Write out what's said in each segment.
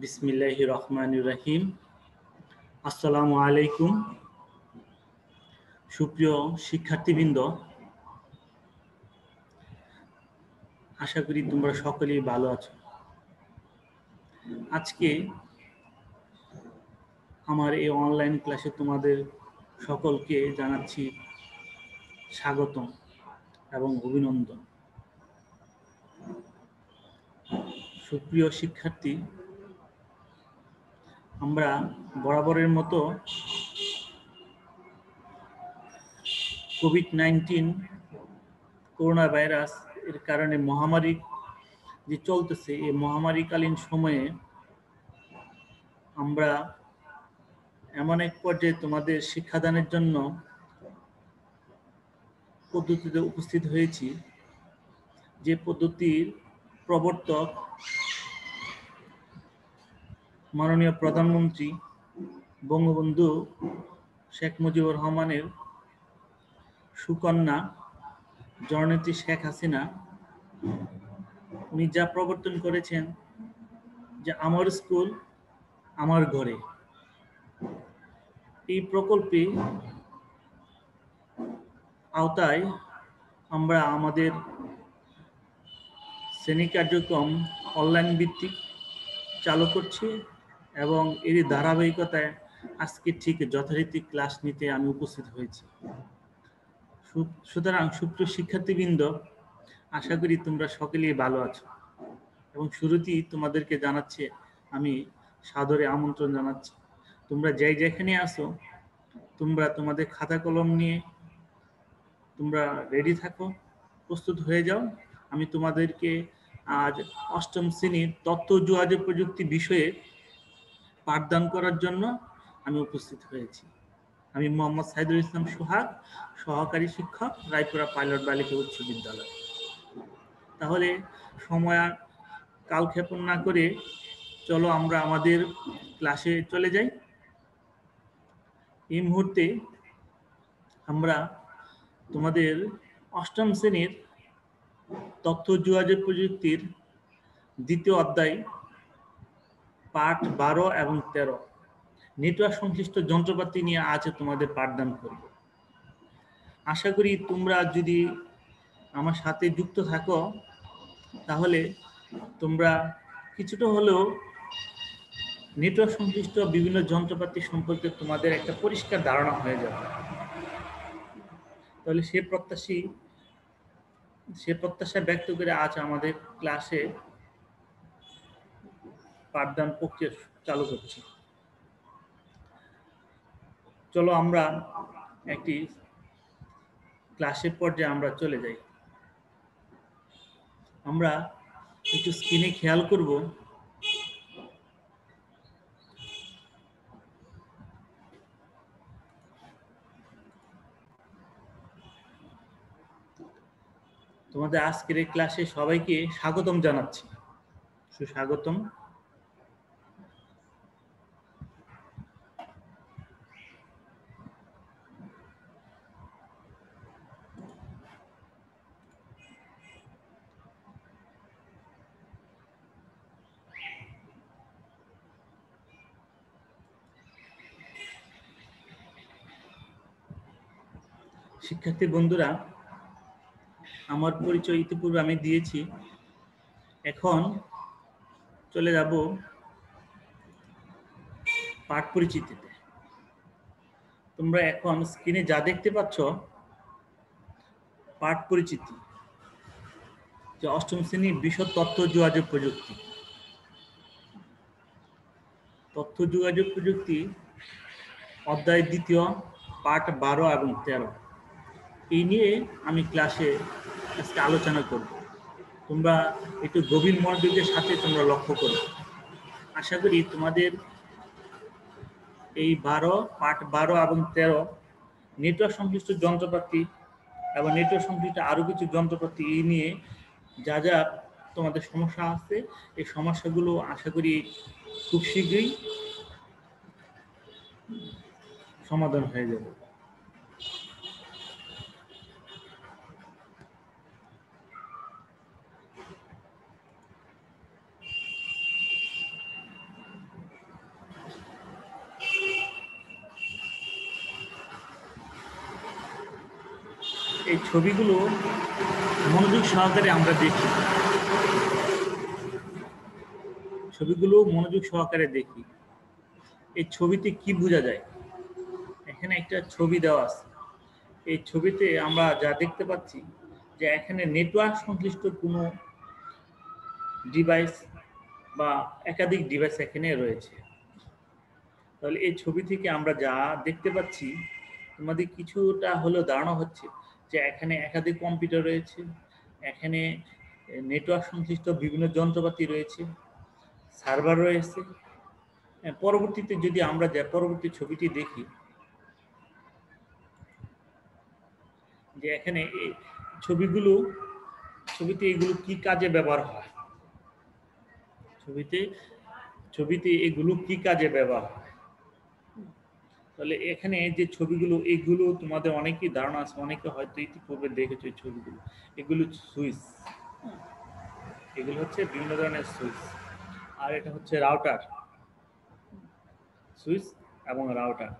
বিসমিল্লাহির রহমানির রহিম। আসসালামু আলাইকুম। সুপ্রিয় শিক্ষার্থীবৃন্দ, আশা করি তোমরা সকলেই ভালো আছো। আজকে আমার এই অনলাইন ক্লাসে তোমাদের সকলকে জানাচ্ছি স্বাগতম এবং অভিনন্দন। সুপ্রিয় শিক্ষার্থী, আমরা বরাবরের মতো কোভিড-19 করোনা ভাইরাস এর কারণে মহামারী যে চলতেছে, এই মহামারীকালীন সময়ে আমরা এমন এক পর্যায়ে তোমাদের শিক্ষাদানের জন্য পদ্ধতিতে উপস্থিত হয়েছি, যে পদ্ধতির প্রবর্তক মাননীয় প্রধানমন্ত্রী বঙ্গবন্ধু শেখ মুজিবুর রহমানের সুকন্যা জননেত্রী শেখ হাসিনা, উনি যা প্রবর্তন করেছেন যে আমার স্কুল আমার ঘরে। এই প্রকল্পে আওতায় আমরা আমাদের শ্রেণী কার্যক্রম অনলাইন ভিত্তিক চালু করছি এবং এরই ধারাবাহিকতায় আজকে ঠিক যথারীতি ক্লাস নিতে আমি উপস্থিত হয়েছি। সুতরাং সুপ্রিয় শিক্ষার্থীবৃন্দ, আশা করি তোমরা সকলেই ভালো আছো এবং শুরুতেই তোমাদেরকে জানাচ্ছি, আমি সাদরে আমন্ত্রণ জানাচ্ছি, তোমরা যেখানে আসো তোমরা তোমাদের খাতা কলম নিয়ে তোমরা রেডি থাকো, প্রস্তুত হয়ে যাও। আমি তোমাদেরকে আজ অষ্টম শ্রেণীর তথ্য যোগাযোগ প্রযুক্তি বিষয়ে পাঠদান করার জন্য আমি উপস্থিত হয়েছি। আমি মোহাম্মদ সাইদুল ইসলাম সোহাগ, সহকারী শিক্ষক, রায়পুরা পাইলট বালিকা উচ্চ বিদ্যালয়। তাহলে সময় কালক্ষেপণ না করে চলো আমরা আমাদের ক্লাসে চলে যাই। এই মুহূর্তে আমরা তোমাদের অষ্টম শ্রেণীর তথ্য যোগাযোগ প্রযুক্তির দ্বিতীয় অধ্যায় পাঠ 12 এবং 13 নেটওয়ার্ক সংশ্লিষ্ট যন্ত্রপাতি নিয়ে আজ তোমাদের পাঠদান করব। আশা করি তোমরা যদি আমার সাথে যুক্ত থাকো তাহলে তোমরা কিছুটা হলেও নেটওয়ার্ক সংশ্লিষ্ট বিভিন্ন যন্ত্রপাতি সম্পর্কে তোমাদের একটা পরিষ্কার ধারণা হয়ে যাবে। তাহলে সে প্রত্যাশা ব্যক্ত করে আজ আমাদের ক্লাসে পাঠদান প্রক্রিয়া চালু করছি। চলো আমরা একটি ক্লাসের পর্যায়ে আমরা চলে যাই। আমরা একটু স্ক্রিনে খেয়াল করব, তোমাদের আজকের এই ক্লাসে সবাইকে স্বাগতম জানাচ্ছি, সুস্বাগতম। শিক্ষার্থী বন্ধুরা, আমার পরিচয় ইতিপূর্বে আমি দিয়েছি, এখন চলে যাব পাঠ পরিচিতিতে। তোমরা এখন স্ক্রিনে যা দেখতে পাচ্ছ পাঠ পরিচিতি, যে অষ্টম শ্রেণীর বিষয় তথ্য যোগাযোগ প্রযুক্তি। তথ্য যোগাযোগ প্রযুক্তি অধ্যায় দ্বিতীয় পাঠ 12 এবং 13 এই নিয়ে আমি ক্লাসে আজকে আলোচনা করব। তোমরা একটু গভীর মনোযোগের সাথে তোমরা লক্ষ্য করো। আশা করি তোমাদের এই পাঠ 12 এবং 13 নেটওয়ার্ক সংশ্লিষ্ট যন্ত্রপাতি এবং নেটওয়ার্ক সংশ্লিষ্ট আরও কিছু যন্ত্রপাতি এই নিয়ে যা যা তোমাদের সমস্যা আছে, এই সমস্যাগুলো আশা করি খুব শীঘ্রই সমাধান হয়ে যাবে। এই ছবিগুলো মনোযোগ সহকারে আমরা দেখি, ছবিগুলো মনোযোগ সহকারে দেখি। এই ছবিতে কি বোঝা যায়? এখানে একটা ছবি দেওয়া আছে। এই ছবিতে আমরা যা দেখতে পাচ্ছি যে এখানে নেটওয়ার্ক সংশ্লিষ্ট কোনো ডিভাইস বা একাধিক ডিভাইস এখানে রয়েছে। তাহলে এই ছবি থেকে আমরা যা দেখতে পাচ্ছি, তোমাদের কিছুটা হলেও ধারণা হচ্ছে যে এখানে একাধিক কম্পিউটার রয়েছে, এখানে নেটওয়ার্ক সংশ্লিষ্ট বিভিন্ন যন্ত্রপাতি রয়েছে, সার্ভার রয়েছে। পরবর্তীতে যদি আমরা পরবর্তী ছবিটি দেখি, যে এখানে এই ছবিতে এগুলো কি কাজে ব্যবহার হয়, ছবিতে এগুলো কি কাজে ব্যবহার হয়। তাহলে এখানে যে ছবিগুলো, এগুলো তোমাদের অনেকেই ধারণা আছে, অনেকে হয়তো ইতিপূর্বে দেখেছো এই ছবিগুলো। এগুলো সুইচ, এগুলো হচ্ছে বিভিন্ন ধরনের সুইচ। আর এটা হচ্ছে রাউটার, সুইচ এবং রাউটার।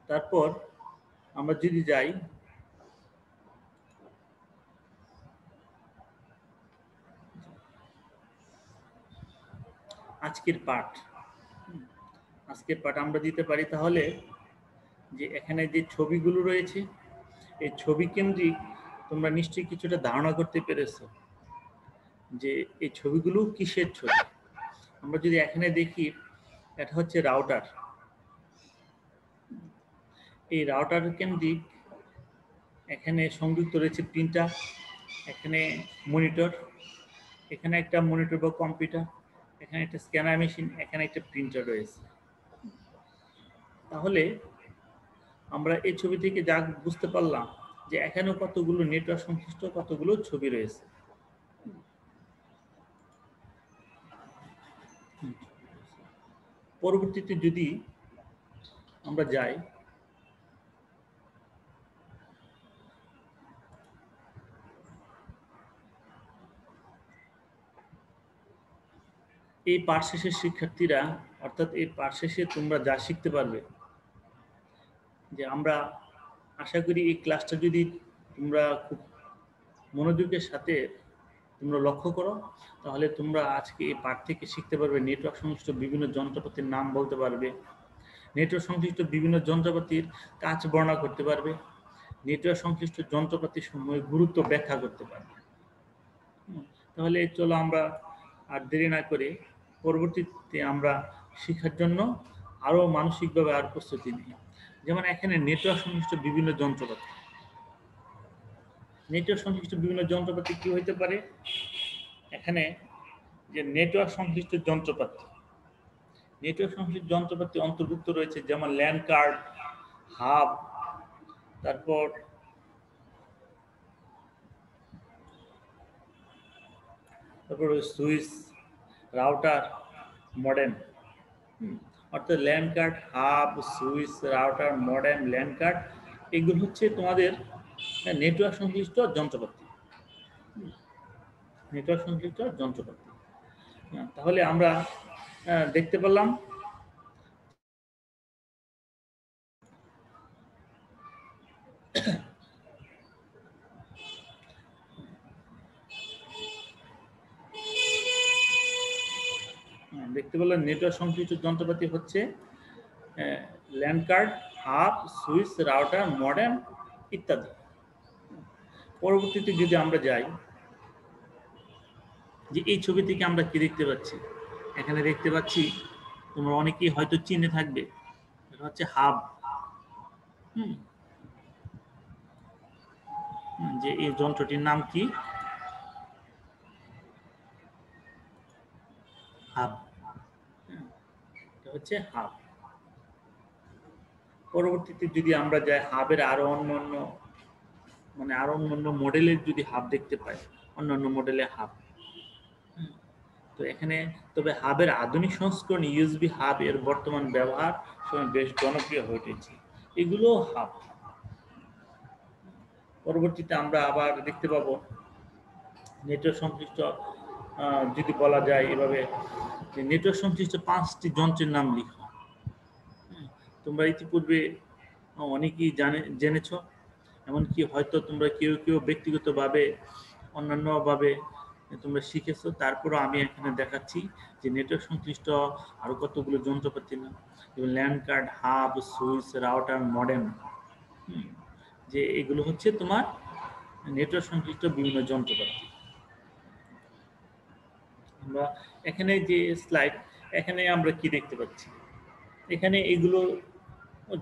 তারপর আমরা যদি যাই আজকের পাঠ আমরা দিতে পারি, তাহলে যে এখানে যে ছবিগুলো রয়েছে, এই ছবি কেন্দ্রিক তোমরা নিশ্চয়ই কিছুটা ধারণা করতে পেরেছো যে এই ছবিগুলো কিসের ছবি। আমরা যদি এখানে দেখি, এটা হচ্ছে রাউটার। এই রাউটার কেন্দ্রিক এখানে সংযুক্ত রয়েছে প্রিন্টার, এখানে মনিটর, এখানে একটা মনিটর বা কম্পিউটার, এখানে একটা স্ক্যানার মেশিন, এখানে একটা প্রিন্টার রয়েছে। তাহলে আমরা এই ছবি থেকে যা বুঝতে পারলাম যে এখানেও কতগুলো নেটওয়ার্ক সংশ্লিষ্ট কতগুলো ছবি রয়েছে। পরবর্তীতে যদি আমরা যাই, এই পাঠ শেষের শিক্ষার্থীরা, অর্থাৎ এই পাঠ শেষে তোমরা যা শিখতে পারবে, যে আমরা আশা করি এই ক্লাসটা যদি তোমরা খুব মনোযোগের সাথে তোমরা লক্ষ্য করো, তাহলে তোমরা আজকে এই পাঠ থেকে শিখতে পারবে নেটওয়ার্ক সংশ্লিষ্ট বিভিন্ন যন্ত্রপাতির নাম বলতে পারবে, নেটওয়ার্ক সংশ্লিষ্ট বিভিন্ন যন্ত্রপাতির কাজ বর্ণনা করতে পারবে, নেটওয়ার্ক সংশ্লিষ্ট যন্ত্রপাতির সমূহের গুরুত্ব ব্যাখ্যা করতে পারবে। তাহলে চলো আমরা আর দেরি না করে পরবর্তীতে আমরা শেখার জন্য আরো মানসিকভাবে আর প্রস্তুতি নিই। যেমন এখানে নেটওয়ার্ক সংশ্লিষ্ট বিভিন্ন যন্ত্রপাতি, নেটওয়ার্ক সংশ্লিষ্ট বিভিন্ন যন্ত্রপাতি কি হইতে পারে? এখানে যে নেটওয়ার্ক সংশ্লিষ্ট যন্ত্রপাতি, নেটওয়ার্ক সংশ্লিষ্ট যন্ত্রপাতি অন্তর্ভুক্ত রয়েছে যেমন ল্যান কার্ড, হাব, তারপর সুইচ, রাউটার, মডেম। অর্থাৎ LAN card, hub, switch, router, modem, LAN card, এগুলো হচ্ছে তোমাদের নেটওয়ার্ক সংশ্লিষ্ট যন্ত্রপাতি, নেটওয়ার্ক সংশ্লিষ্ট যন্ত্রপাতি। তাহলে আমরা দেখতে পেলাম নেটওয়ার্ক সংশ্লিষ্ট যন্ত্রপাতি হচ্ছে LAN card, hub, switch, router, modem ইত্যাদি। পরবর্তীতে যদি আমরা যাই, যে এই ছবি থেকে আমরা কি দেখতে পাচ্ছি, এখানে দেখতে পাচ্ছি তোমরা অনেকেই হয়তো চিনে থাকবে, এটা হচ্ছে হাব। যে এই যন্ত্রটির নাম কি? হাব, এটা হচ্ছে হাব। পরবর্তীতে যদি আমরা যাই, হাবের আরো অন্যান্য মডেলের যদি হাব দেখতে পাই, অন্যান্য মডেলের হাব। তো এখানে তবে হাবের আধুনিক সংস্করণ ইউএসবি হাব এর বর্তমান ব্যবহার সময় বেশ জনপ্রিয় হয়ে উঠেছে। এগুলো হাব। পরবর্তীতে আমরা আবার দেখতে পাবো নেটওয়ার্ক সংশ্লিষ্ট যদি বলা যায় এভাবে, যে নেটওয়ার্ক সংশ্লিষ্ট 5টি যন্ত্রের নাম লিখো। তোমরা ইতিপূর্বে অনেকেই জেনেছ, এমনকি হয়তো তোমরা কেউ কেউ ব্যক্তিগতভাবে অন্যান্যভাবে তোমরা শিখেছো, তারপরও আমি এখানে দেখাচ্ছি যে নেটওয়ার্ক সংশ্লিষ্ট আরো কতগুলো যন্ত্রপাতির নাম, যেমন land card, hub, switch, router, modem. যে এগুলো হচ্ছে তোমার নেটওয়ার্ক সংশ্লিষ্ট বিভিন্ন যন্ত্রপাতি। আমরা এখানে যে স্লাইড, এখানে আমরা কি দেখতে পাচ্ছি, এখানে এগুলো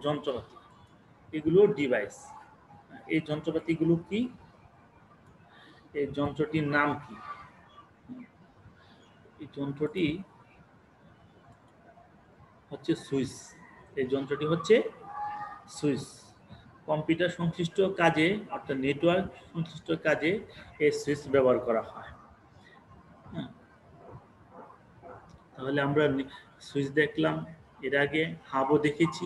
যন্ত্রপাতি, এগুলো ডিভাইস। এই যন্ত্রপাতিগুলো কি, এই যন্ত্রটির নাম কি? এই যন্ত্রটি হচ্ছে সুইচ। এই যন্ত্রটি হচ্ছে সুইচ। কম্পিউটার সংশ্লিষ্ট কাজে অর্থাৎ নেটওয়ার্ক সংশ্লিষ্ট কাজে এই সুইচ ব্যবহার করা হয়। তাহলে আমরা সুইচ দেখলাম, এর আগে হাবও দেখেছি।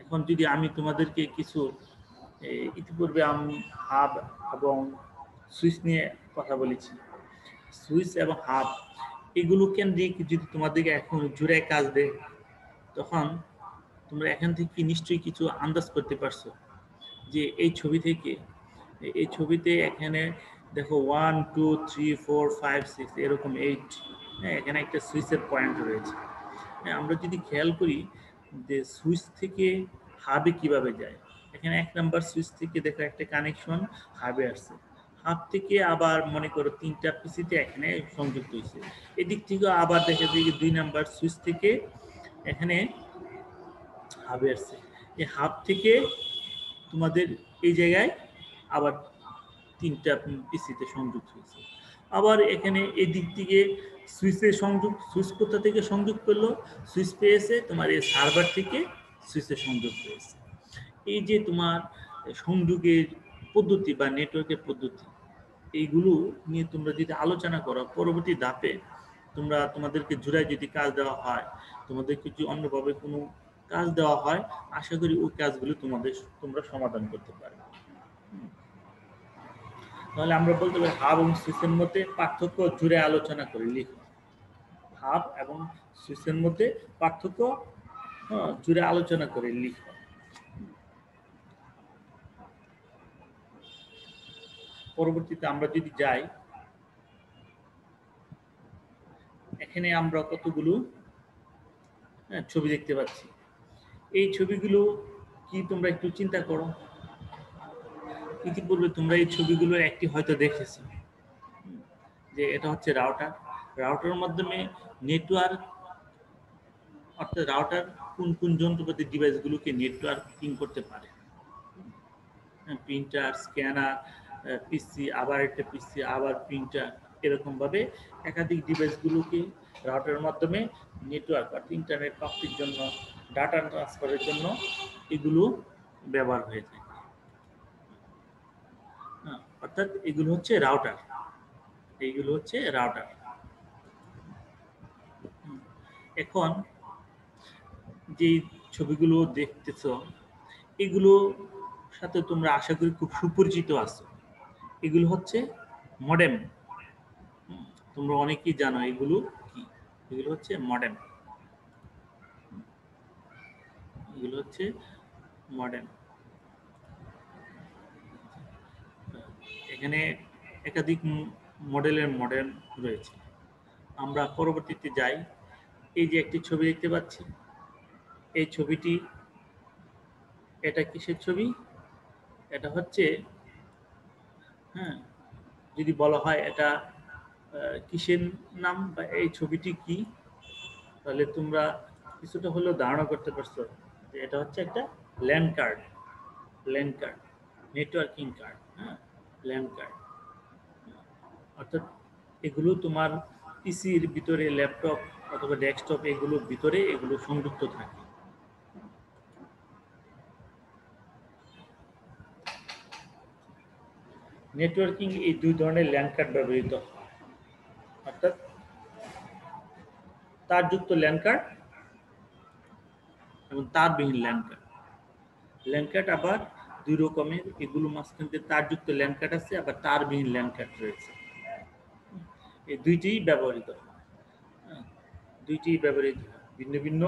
এখন যদি আমি তোমাদেরকে কিছু ইতিপূর্বে আমি হাব এবং সুইচ নিয়ে কথা বলেছি, সুইচ এবং হাব এগুলো কেন্দ্রিক যদি তোমাদেরকে এখন জুড়ে কাজ দেয়, তখন তোমরা এখান থেকে নিশ্চয়ই কিছু আন্দাজ করতে পারছো যে এই ছবি থেকে, এই ছবিতে এখানে দেখো 1 2 3 4 5 6 এরকম 8, হ্যাঁ, এখানে একটা সুইচের পয়েন্ট রয়েছে। হ্যাঁ, আমরা যদি খেয়াল করি যে সুইচ থেকে হাবে কিভাবে যায়, এখানে 1 নাম্বার সুইচ থেকে দেখো একটা কানেকশন হাবে আসছে, হাব থেকে আবার মনে করো 3টা পিসিতে এখানে সংযুক্ত হয়েছে, এদিক থেকে আবার দেখা যায় 2 নাম্বার সুইচ থেকে এখানে হাবে আসছে, এই হাব থেকে তোমাদের এই জায়গায় আবার 3টা পিসিতে সংযুক্ত হয়েছে। আবার এখানে এই দিক থেকে সুইচের সংযোগ, সুইচ কোথা থেকে সংযোগ করলো, সুইচ পেয়েছে তোমার এই সার্ভার থেকে সুইচের সংযোগ পেয়েছে। এই যে তোমার সংযোগের পদ্ধতি বা নেটওয়ার্কের পদ্ধতি, এইগুলো নিয়ে তোমরা যদি আলোচনা করো পরবর্তী ধাপে, তোমরা তোমাদেরকে জোড়ায় যদি কাজ দেওয়া হয়, তোমাদেরকে যদি অন্যভাবে কোনো কাজ দেওয়া হয়, আশা করি ওই কাজগুলো তোমরা সমাধান করতে পারবে। তাহলে আমরা বলতে পারি হাব এবং সুইচের মধ্যে পার্থক্য জুড়ে আলোচনা করে লিখো। হাব এবং সুইচের মধ্যে পার্থক্য জুড়ে আলোচনা করে লিখো। পরবর্তীতে আমরা যদি যাই, এখানে আমরা কতগুলো ছবি দেখতে পাচ্ছি। এই ছবিগুলো কি তোমরা একটু চিন্তা করো, ইতিপূর্বে তোমরা এই ছবিগুলো একটি হয়তো দেখেছো, যে এটা হচ্ছে রাউটার। রাউটারের মাধ্যমে নেটওয়ার্ক, অর্থাৎ রাউটার কোন কোন যন্ত্রপাতি ডিভাইসগুলোকে নেটওয়ার্কিং করতে পারে, প্রিন্টার, স্ক্যানার, পিসি, আবার একটা পিসি, আবার প্রিন্টার, এরকম ভাবে একাধিক ডিভাইসগুলোকে রাউটারের মাধ্যমে নেটওয়ার্ক অর্থাৎ ইন্টারনেট প্রাপ্তির জন্য, ডাটা ট্রান্সফারের জন্য এগুলো ব্যবহার হয়ে থাকে। অর্থাৎ এগুলো হচ্ছে রাউটার, এইগুলো হচ্ছে রাউটার। এখন যে ছবিগুলো দেখতেছ, এগুলো সাথে তোমরা আশা করি খুব সুপরিচিত আছো। এগুলো হচ্ছে মডেম। তোমরা অনেকেই জানো এগুলো কি, এগুলো হচ্ছে মডেম, এগুলো হচ্ছে মডেম। এখানে একাধিক মডেলের মডেম রয়েছে। আমরা পরবর্তীতে যাই, এই যে একটি ছবি দেখতে পাচ্ছি, এই ছবিটি, এটা কিসের ছবি? এটা হচ্ছে, হ্যাঁ, যদি বলা হয় এটা কিসের নাম বা এই ছবিটি কি, তাহলে তোমরা কিছুটা হলেও ধারণা করতে পারছো যে এটা হচ্ছে একটা land card, land card, networking card. হ্যাঁ, ল্যান্ড কার্ড। অর্থাৎ এগুলো তোমার পিসির ভিতরে, ল্যাপটপ অথবা ডেস্কটপ এগুলোর ভিতরে এগুলো সংযুক্ত থাকে। নেটওয়ার্কিং এই 2 ধরনের ল্যান্ড কার্ড ব্যবহৃত হয়, অর্থাৎ তারযুক্ত ল্যান্ড কার্ড এবং তারবিহীন ল্যান্ড কার্ড। ল্যান্ড কার্ড আবার দুই রকমের, এগুলো মাঝখান দিয়ে তারযুক্ত ল্যান্ড কাট আছে, আবার তারবিহীন ল্যান্ড কাট রয়েছে। এই দুইটিই ব্যবহৃত হয়। হ্যাঁ, দুইটি ব্যবহৃত হয় ভিন্ন ভিন্ন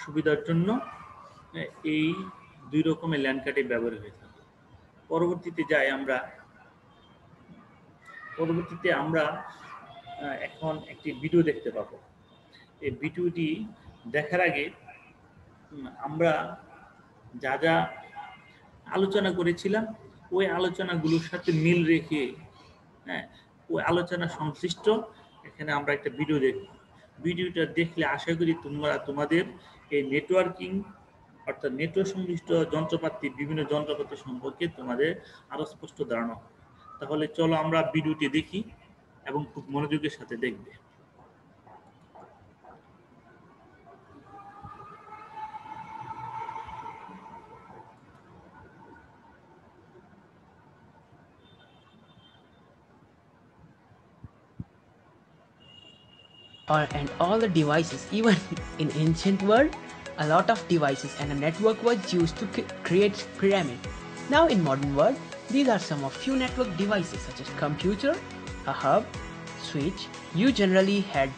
সুবিধার জন্য। এই দুই রকমের ল্যান্ড কার্ডে ব্যবহার হয়ে থাকে। পরবর্তীতে আমরা এখন একটি ভিডিও দেখতে পাবো। এই ভিডিওটি দেখার আগে আমরা যা যা আলোচনা করেছিলাম ওই আলোচনাগুলোর সাথে মিল রেখে, হ্যাঁ, ওই আলোচনা সংশ্লিষ্ট এখানে আমরা একটা ভিডিও দেখব। ভিডিওটা দেখলে আশা করি তোমরা তোমাদের এই নেটওয়ার্কিং অর্থাৎ নেটওয়ার্ক সংশ্লিষ্ট যন্ত্রপাতি, বিভিন্ন যন্ত্রপাতি সম্পর্কে তোমাদের আরো স্পষ্ট ধারণা হবে। তাহলে চলো আমরা ভিডিওটি দেখি এবং খুব মনোযোগের সাথে দেখবে। And all the devices, even in ancient world, a lot of devices and a network was used to create pyramid. Now in modern world, these are some of few network devices such as computer, a hub, switch. You generally had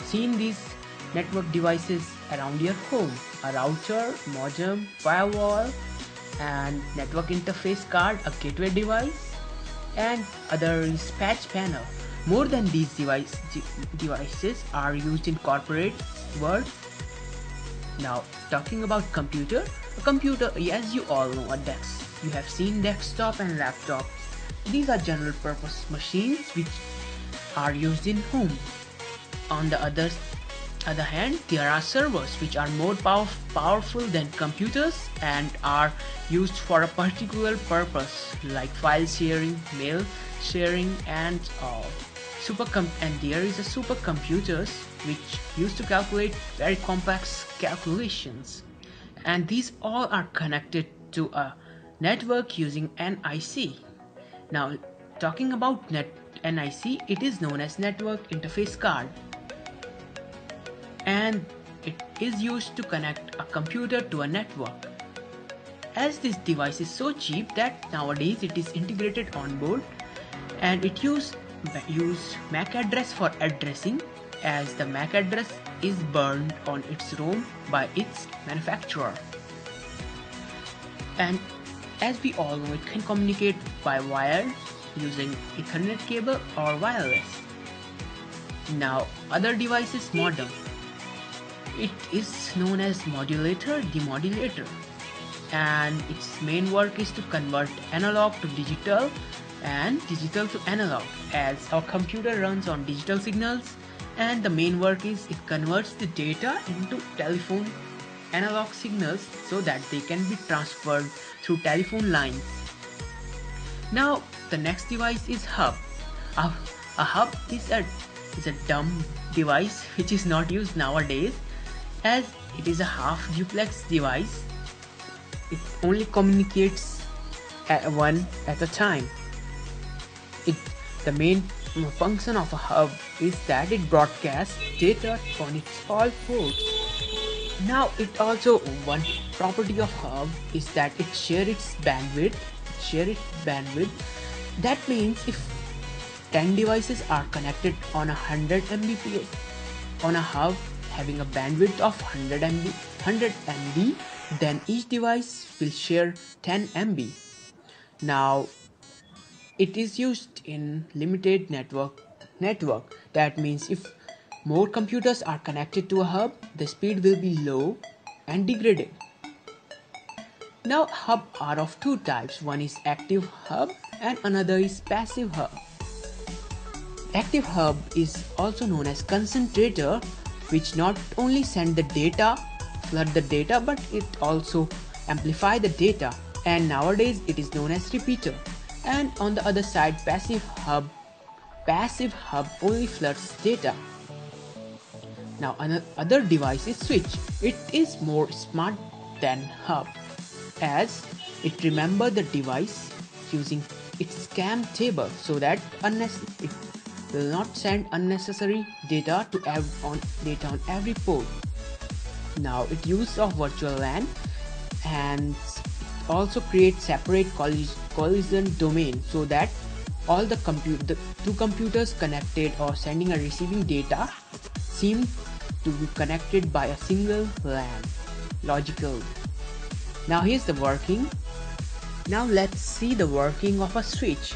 seen these network devices around your home: a router, modem, firewall, and network interface card, a gateway device, and other is patch panel. More than these devices are used in corporate world. Now talking about computer, a computer, as you all know, a desk. You have seen desktop and laptop. These are general purpose machines which are used in home. On the other hand, there are servers which are more powerful than computers and are used for a particular purpose like file sharing, mail sharing, and and there is a supercomputers which used to calculate very complex calculations, and these all are connected to a network using NIC. Now talking about NIC, it is known as network interface card, and it is used to connect a computer to a network. As this device is so cheap that nowadays it is integrated on board, and it use MAC address for addressing, as the MAC address is burned on its ROM by its manufacturer. And as we all know, it can communicate by wire using Ethernet cable or wireless. Now other device is modem. It is known as modulator, demodulator, and its main work is to convert analog to digital and digital to analog, as our computer runs on digital signals, and the main work is it converts the data into telephone analog signals so that they can be transferred through telephone lines. Now the next device is hub. A hub is a dumb device which is not used nowadays, as it is a half duplex device. It only communicates one at a time. The main function of a hub is that it broadcasts data on its all ports. Now it also, one property of hub is that it shares its bandwidth. That means if 10 devices are connected on 100 Mbps on a hub having a bandwidth of 100 MB, then each device will share 10 MB. Now it is used in limited network. That means if more computers are connected to a hub, the speed will be low and degraded. Now hub are of two types. One is active hub and another is passive hub. Active hub is also known as concentrator, which not only send the data, flood the data, but it also amplify the data, and nowadays it is known as repeater. And on the other side, passive hub only floods data. Now another device is switch. It is more smart than hub, as it remembers the device using its CAM table so that it will not send unnecessary data on every port. Now it uses of virtual LAN, and also create separate collision domain so that all the two computers connected or sending or receiving data seem to be connected by a single LAN logical. Now here's the working. Now let's see the working of a switch.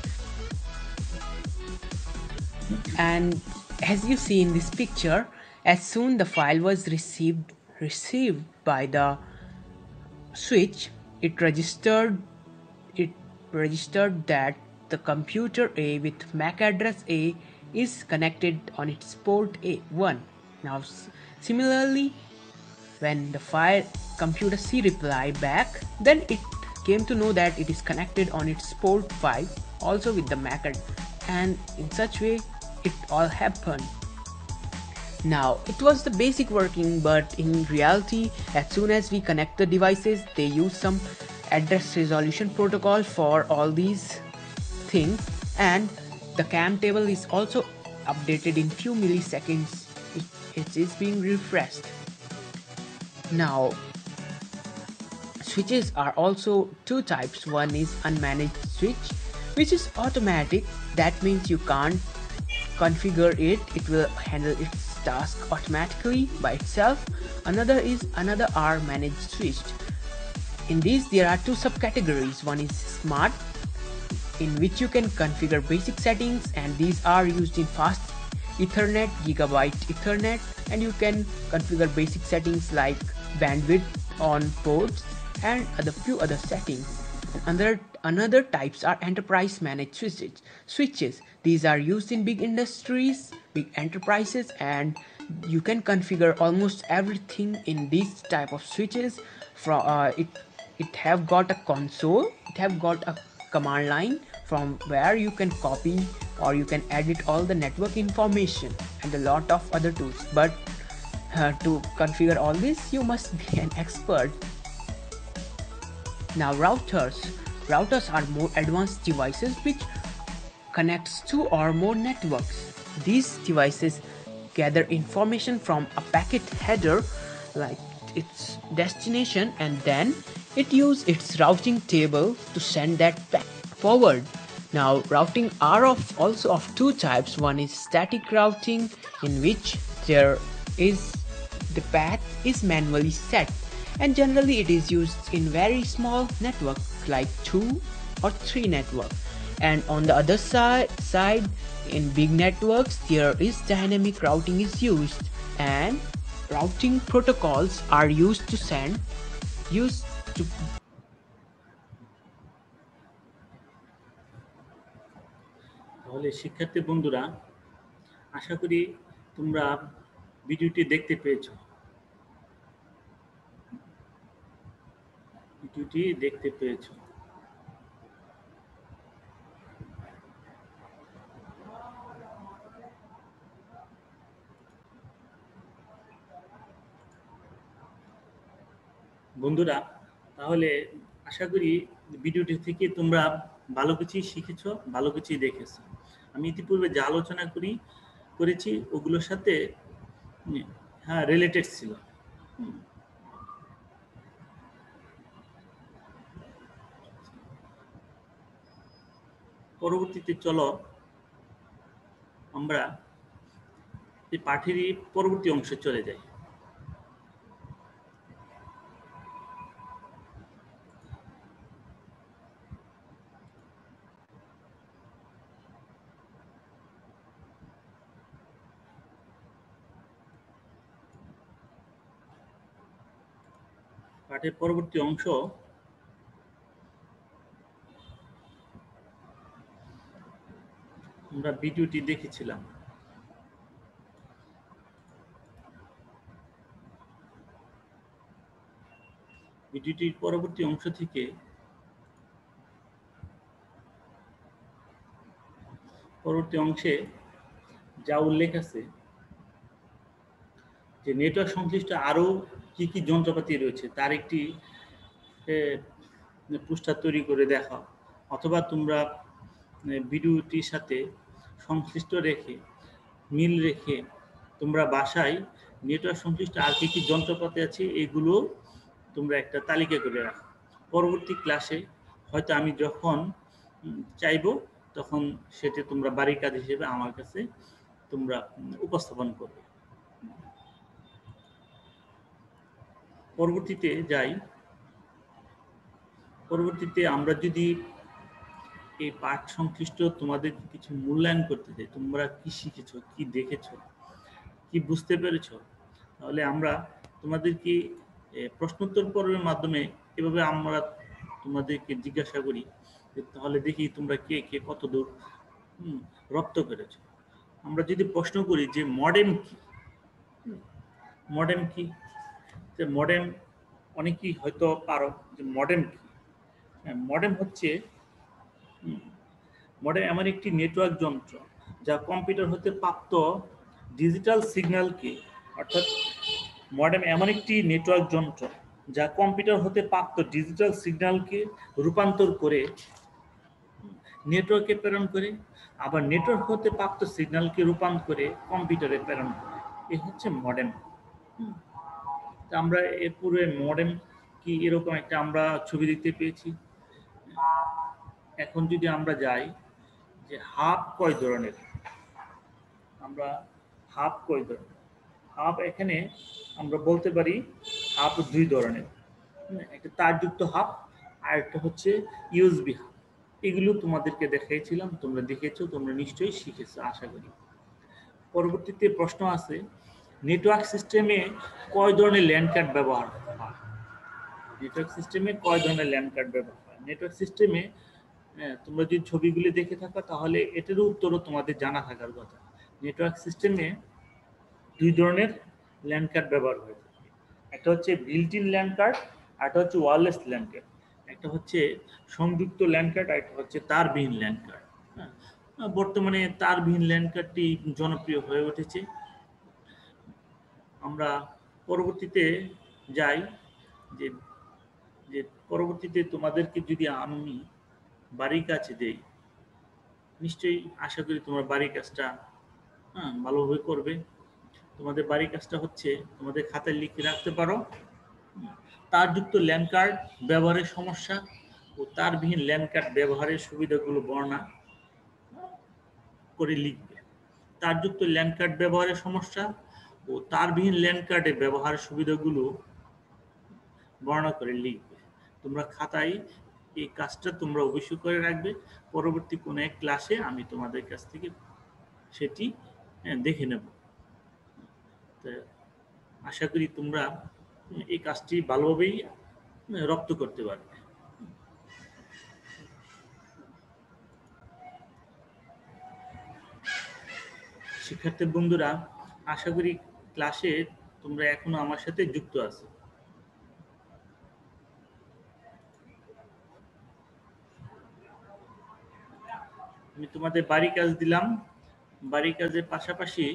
And as you see in this picture, as soon the file was received by the switch, it registered that the computer A with MAC address A is connected on its port A1. Now similarly, when the file computer C reply back, then it came to know that it is connected on its port 5 also with the MAC address, and in such way it all happened. Now, it was the basic working, but in reality, as soon as we connect the devices, they use some address resolution protocol for all these things, and the CAM table is also updated in few milliseconds. It is being refreshed. Now, switches are also two types. One is unmanaged switch, which is automatic. That means you can't configure it, it will handle its task automatically by itself. Another are managed switch. In these there are two subcategories. One is smart, in which you can configure basic settings, and these are used in fast Ethernet, gigabit Ethernet, and you can configure basic settings like bandwidth on ports and few other settings. Another types are enterprise managed switches. These are used in big industries, big enterprises, and you can configure almost everything in these type of switches. From it have got a console, it have got a command line from where you can copy or you can edit all the network information and a lot of other tools. But to configure all this, you must be an expert. Now routers are more advanced devices which connects two or more networks. These devices gather information from a packet header like its destination, and then it uses its routing table to send that packet forward. Now routing are also of two types. One is static routing, in which there is the path is manually set, and generally it is used in very small networks like 2 or 3 networks. And on the other side in big networks there is dynamic routing is used, and routing protocols are used to তাহলে শিক্ষার্থী বন্ধুরা, আশা করি তোমরা ভিডিওটি দেখতে পেয়েছো। বন্ধুরা, তাহলে আশা করি ভিডিওটি থেকে তোমরা ভালো কিছুই শিখেছো, ভালো কিছুই দেখেছো। আমি ইতিপূর্বে যা আলোচনা করেছি ওগুলোর সাথে রিলেটেড ছিল। পরবর্তীতে চলো আমরা এই পাঠেরই পরবর্তী অংশে চলে যাই। পাঠের পরবর্তী অংশ আমরা ভিডিওটি দেখেছিলাম। ভিডিওটির পরবর্তী অংশ থেকে পরবর্তী অংশে যা উল্লেখ আছে যে নেটওয়ার্ক সংশ্লিষ্ট আরো কি কি যন্ত্রপাতি রয়েছে তার একটি পোস্টার তৈরি করে দেখা, অথবা তোমরা ভিডিওটির সাথে সংশ্লিষ্ট রেখে মিল রেখে তোমরা বাসায় নেটওয়ার্ক সংশ্লিষ্ট আর কি কি যন্ত্রপাতি আছে এগুলো তোমরা একটা তালিকা করে রাখো। পরবর্তী ক্লাসে হয়তো আমি যখন চাইবো তখন সেটা তোমরা বাড়ির কাজ হিসেবে আমার কাছে তোমরা উপস্থাপন করবে। পরবর্তীতে যাই। পরবর্তীতে আমরা যদি এই পাঠ সংশ্লিষ্ট তোমাদের কিছু মূল্যায়ন করতে চাই, তোমরা কি শিখেছো, কি দেখেছো, কি বুঝতে পেরেছো, তাহলে আমরা তোমাদেরকে প্রশ্নোত্তর পর্বের মাধ্যমে এভাবে আমরা তোমাদেরকে জিজ্ঞাসা করি, তাহলে দেখি তোমরা কে কে কত দূর রপ্ত করেছো। আমরা যদি প্রশ্ন করি যে মডেম কি, মডেম কি, যে মডেম অনেকেই হয়তো পারো যে মডেম কি। মডেম হচ্ছে মডেম এমন একটি নেটওয়ার্ক যন্ত্র যা কম্পিউটার হতে প্রাপ্ত ডিজিটাল সিগন্যালকে, অর্থাৎ মডেম এমন একটি নেটওয়ার্ক যন্ত্র যা কম্পিউটার হতে প্রাপ্ত ডিজিটাল সিগন্যালকে রূপান্তর করে নেটওয়ার্কে প্রেরণ করে, আবার নেটওয়ার্ক হতে প্রাপ্ত সিগন্যালকে রূপান্তর করে কম্পিউটারে প্রেরণ করে। এই হচ্ছে মডেম। আমরা এর পূর্বে মডেম কি এরকম একটা আমরা ছবি দেখতে পেয়েছি। এখন যদি আমরা যাই যে হাব কয় ধরনের, আমরা হাব কয় ধরনের, হাব এখানে আমরা বলতে পারি হাব দুই ধরনের, একটা তারযুক্ত হাব আর একটা হচ্ছে ইউএসবি হাব। এগুলো তোমাদেরকে দেখাইছিলাম, তোমরা দেখেছো, তোমরা নিশ্চয়ই শিখেছো আশা করি। পরবর্তীতে প্রশ্ন আছে নেটওয়ার্ক সিস্টেমে কয় ধরনের ল্যান্ড কার্ড ব্যবহার হয়। নেটওয়ার্ক সিস্টেমে কয় ধরনের ল্যান্ড কার্ড ব্যবহার হয়। নেটওয়ার্ক সিস্টেমে তোমরা যদি ছবিগুলি দেখে থাকো তাহলে এটারও উত্তরও তোমাদের জানা থাকার কথা। নেটওয়ার্ক সিস্টেমে দুই ধরনের ল্যান্ড কার্ড ব্যবহার হয়ে থাকে। একটা হচ্ছে বিল্ট ইন ল্যান্ড কার্ড, আর একটা হচ্ছে ওয়্যারলেস ল্যান্ড কার্ড। একটা হচ্ছে সংযুক্ত ল্যান্ড কার্ড, আর একটা হচ্ছে তারবিহীন ল্যান্ড কার্ড। বর্তমানে তারবিহীন ল্যান্ড কার্ডটি জনপ্রিয় হয়ে উঠেছে। আমরা পরবর্তীতে যাই যে যে পরবর্তীতে তোমাদেরকে যদি আমি বাড়ির কাছে দেই, নিশ্চয়ই আশা করি তোমরা বাড়ির কাজটা ভালোভাবে করবে। তোমাদের বাড়ির কাজটা হচ্ছে তোমাদের খাতায় লিখে রাখতে পারো তারযুক্ত ল্যান্ড কার্ড ব্যবহারের সমস্যা ও তারবিহীন ল্যান্ড কার্ড ব্যবহারের সুবিধাগুলো বর্ণনা করে লিখবে। তারযুক্ত ল্যান্ড কার্ড ব্যবহারের সমস্যা ও তারবিহীন ল্যান্ড কার্ডের ব্যবহারের সুবিধাগুলো বর্ণনা করে লিখবে। তোমরা খাতায় এই কাজটা তোমরা অবশ্যই করে রাখবে। পরবর্তী কোনো এক ক্লাসে আমি তোমাদের কাছ থেকে সেটি দেখে নেব। তো আশা করি তোমরা এই কাজটি ভালোভাবেই রপ্ত করতে পারবে। শিক্ষার্থী বন্ধুরা, আশা করি ক্লাসে তোমরা এখনো আমার সাথে যুক্ত আছো। আমি তোমাদের বাড়ি কাজ দিলাম, বাড়ি কাজের পাশাপাশি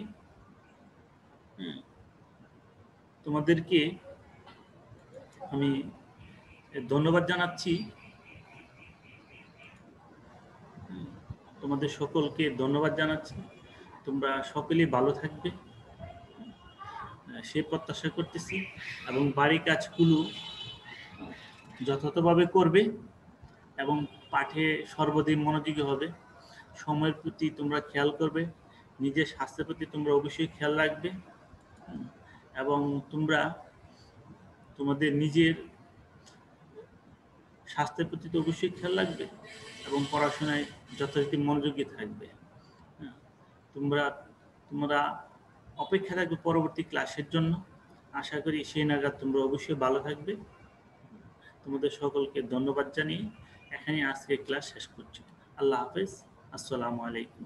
তোমাদেরকে আমি ধন্যবাদ জানাচ্ছি। তোমাদের সকলকে ধন্যবাদ জানাচ্ছি। তোমরা সকলেই ভালো থাকবে সে প্রত্যাশা করতেছি, এবং বাড়ি কাজগুলো যথাযথভাবে করবে এবং পাঠে সর্বদিন মনোযোগী হবে। সময়ের প্রতি তোমরা খেয়াল করবে, নিজের স্বাস্থ্যের প্রতি তোমরা অবশ্যই খেয়াল রাখবে, এবং তোমরা তোমাদের নিজের স্বাস্থ্যের প্রতি তো অবশ্যই খেয়াল রাখবে এবং পড়াশোনায় যথাযথ মনোযোগী থাকবে। তোমরা অপেক্ষা থাকবে পরবর্তী ক্লাসের জন্য। আশা করি সেই নাগাদ তোমরা অবশ্যই ভালো থাকবে। তোমাদের সকলকে ধন্যবাদ জানিয়ে এখানে আজকে ক্লাস শেষ করছি। আল্লাহ হাফেজ। আসসালামু আলাইকুম।